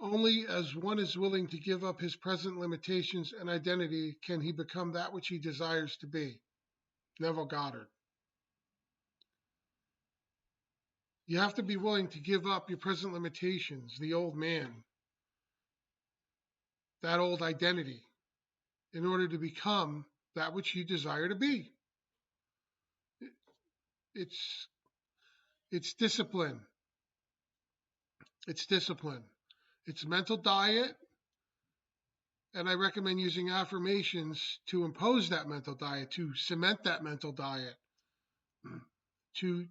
Only as one is willing to give up his present limitations and identity can he become that which he desires to be. Neville Goddard. You have to be willing to give up your present limitations, the old man, that old identity, in order to become that which you desire to be. It's it's discipline. It's discipline. It's mental diet, and I recommend using affirmations to impose that mental diet, to cement that mental diet, to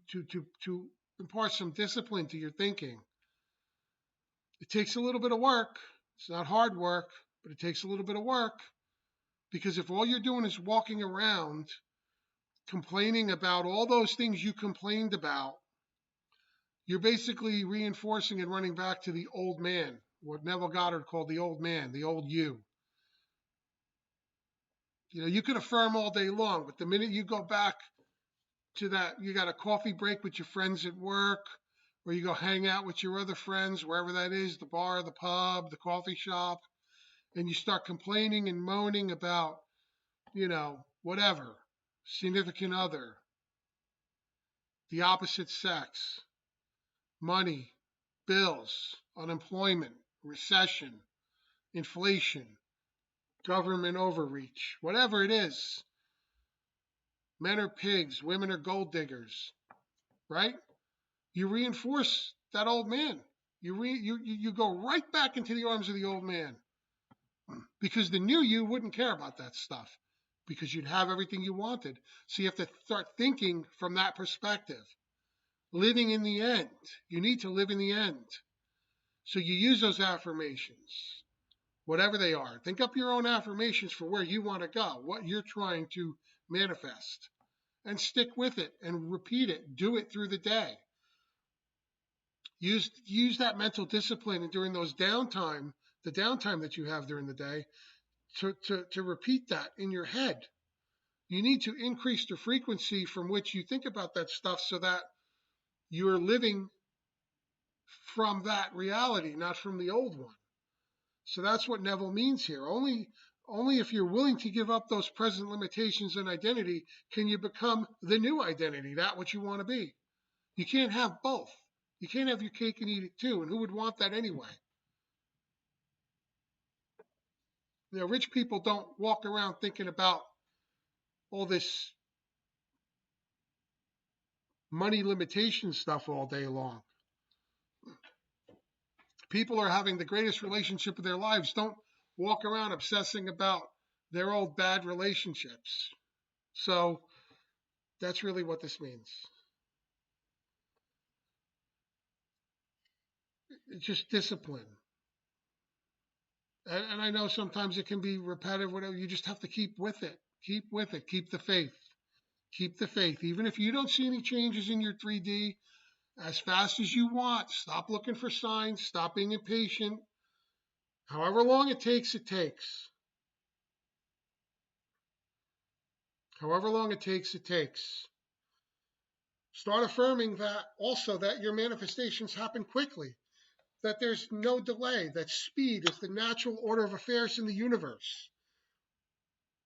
impart some discipline to your thinking. It takes a little bit of work. It's not hard work, but it takes a little bit of work, because if all you're doing is walking around complaining about all those things you complained about, you're basically reinforcing and running back to the old man, what Neville Goddard called the old man, the old you. You know, you can affirm all day long, but the minute you go back to that, you got a coffee break with your friends at work, or you go hang out with your other friends, wherever that is, the bar, the pub, the coffee shop, and you start complaining and moaning about, whatever, significant other, the opposite sex, money, bills, unemployment, recession, inflation, government overreach, whatever it is. Men are pigs, women are gold diggers, right? You reinforce that old man. You go right back into the arms of the old man, because the new you wouldn't care about that stuff, because you'd have everything you wanted. So you have to start thinking from that perspective. Living in the end. You need to live in the end. So you use those affirmations, whatever they are. Think up your own affirmations for where you want to go, what you're trying to manifest, and stick with it and repeat it. Do it through the day. Use that mental discipline during those downtime, the downtime that you have during the day, to repeat that in your head. You need to increase the frequency from which you think about that stuff, so that you're living from that reality, not from the old one. So that's what Neville means here. Only if you're willing to give up those present limitations and identity can you become the new identity, that what you want to be. You can't have both. You can't have your cake and eat it too. And who would want that anyway? Rich people don't walk around thinking about all this money limitation stuff all day long. People are having the greatest relationship of their lives. Don't walk around obsessing about their old bad relationships. So that's really what this means. It's just discipline. And I know sometimes it can be repetitive, whatever. You just have to keep with it. Keep with it. Keep the faith. Keep the faith. Even if you don't see any changes in your 3D as fast as you want, stop looking for signs. Stop being impatient. However long it takes, it takes. However long it takes, it takes. Start affirming that also, that your manifestations happen quickly, that there's no delay, that speed is the natural order of affairs in the universe,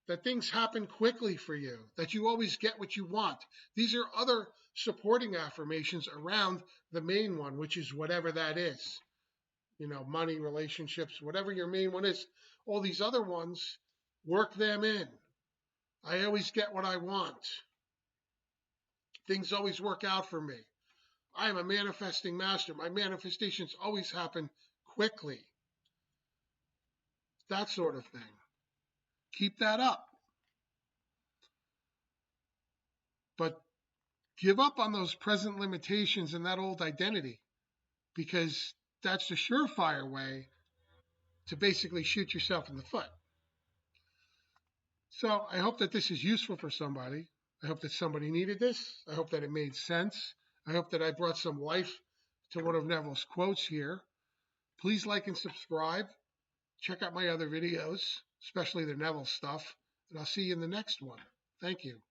that things happen quickly for you, that you always get what you want. These are other supporting affirmations around the main one, which is whatever that is. Money, relationships, whatever your main one is. All these other ones, work them in. I always get what I want. Things always work out for me. I am a manifesting master. My manifestations always happen quickly. That sort of thing. Keep that up. But give up on those present limitations and that old identity, because that's the surefire way to basically shoot yourself in the foot. So I hope that this is useful for somebody. I hope that somebody needed this. I hope that it made sense. I hope that I brought some life to one of Neville's quotes here. Please like and subscribe. Check out my other videos, especially the Neville stuff, and I'll see you in the next one. Thank you.